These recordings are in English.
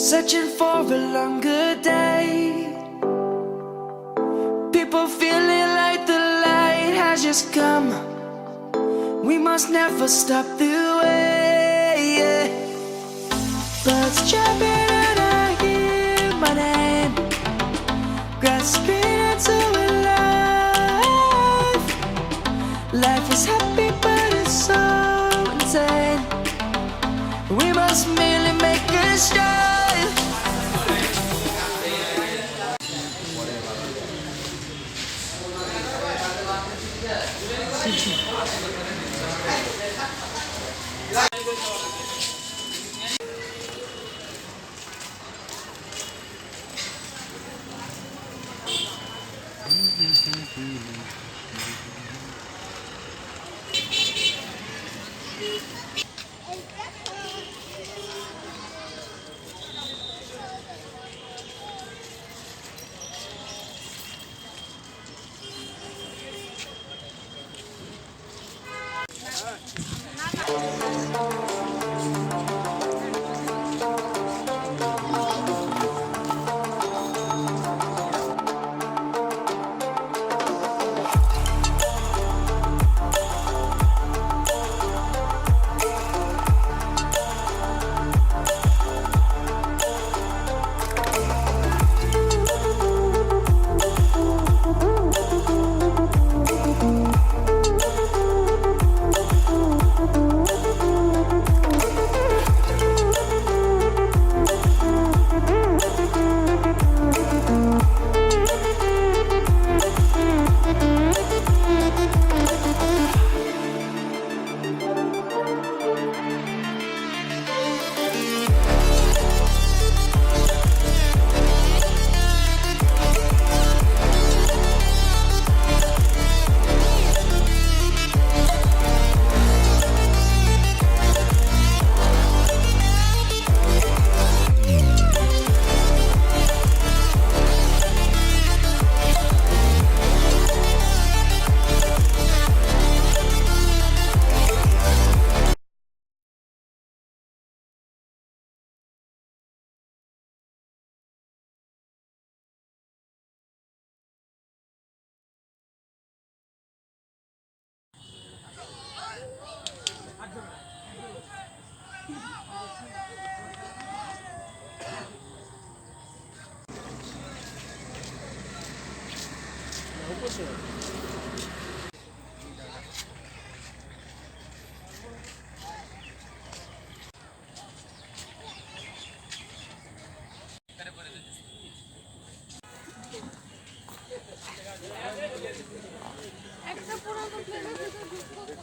searching for a longer day. People feeling like the light has just come. We must never stop the way, yeah. Birds chirping and I hear my name, grasping into a life. Life is happy but it's so insane. We must merely make a strive.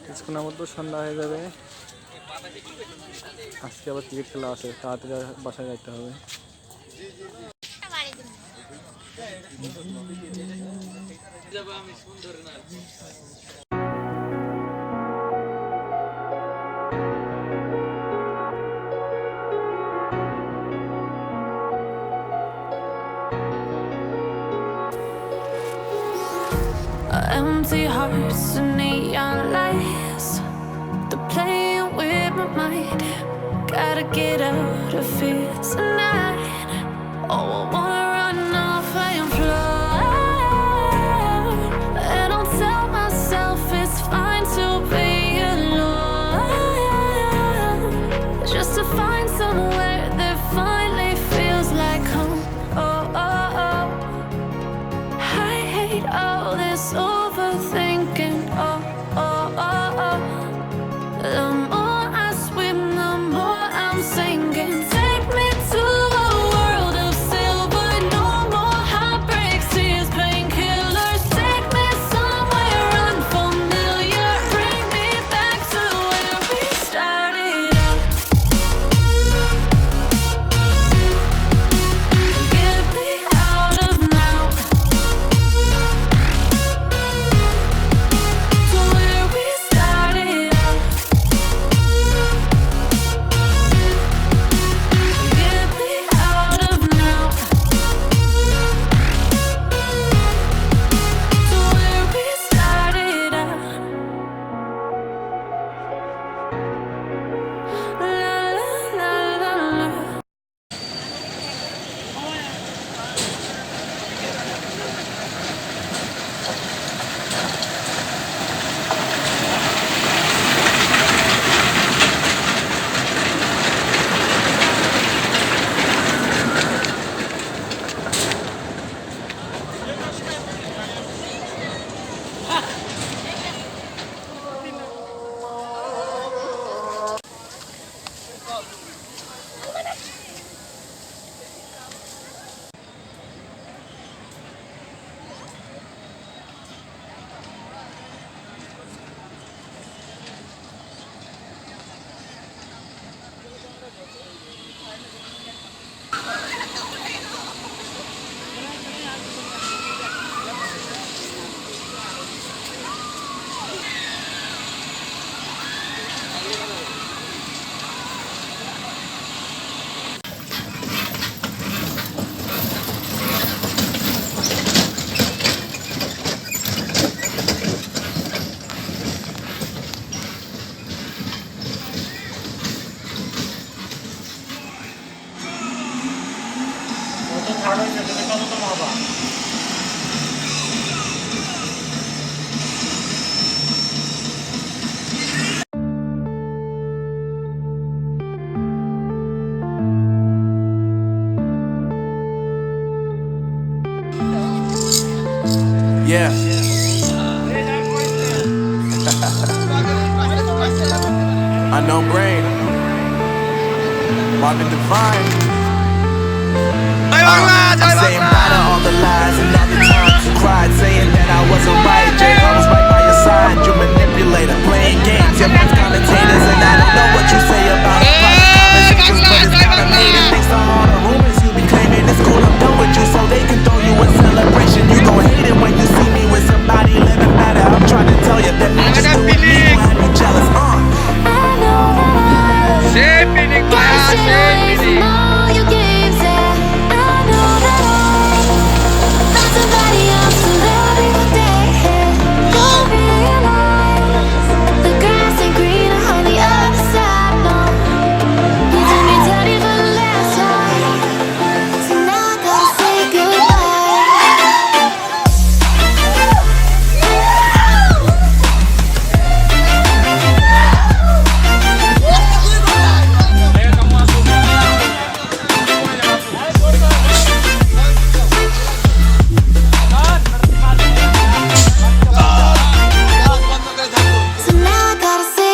কিছুক্ষণের মধ্যে সন্ধ্যা হয়ে যাবে। আজকে আবার cricket খেলা আছে, তাড়াতাড়ি বাসায় যাইতে হবে। Empty hearts and neon lights, they're playing with my mind. Gotta get out of here tonight. Oh, I wanna run off and fly. And I'll tell myself it's fine to be alone, just to find somewhere that finally feels like home. Oh, oh, oh. I hate all this overthinking. Oh, oh, oh, oh. The more I swim, the more I'm sinking. Take me to a world of silver Yeah. Unknown brain. Marvin Divine. I'm saying bye to all the lies and all the times you cried, saying that I wasn't right. Jay, I was right by your side. You manipulator, playing games, you're both commentators, and I don't know what you say about the private conversations, but it's kinda made it. Thanks to all the rumors you be claiming, it's cool I'm done with you, so they can throw you a celebration. You gon' hate it when you see me with somebody living better. I'm trying to tell you that I just do it me will have you jealous. I know that capitalize on all your games, and I know that I'll find somebody else to love you day. Don't realize the grass ain't greener on the other side. No, you did me dirty for the last time, so now I gotta say goodbye. So now I gotta say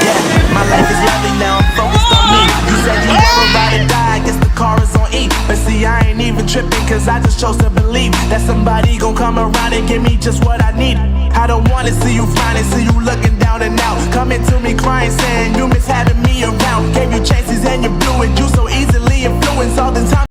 Yeah, my life is lovely now, I'm focused on me. You said you never ride or die, I guess the car is on E. But see, I ain't even tripping, cause I just chose to believe that somebody gon' come around and give me just what I need. I don't wanna see you finding, see you looking down and out, coming to me crying, saying you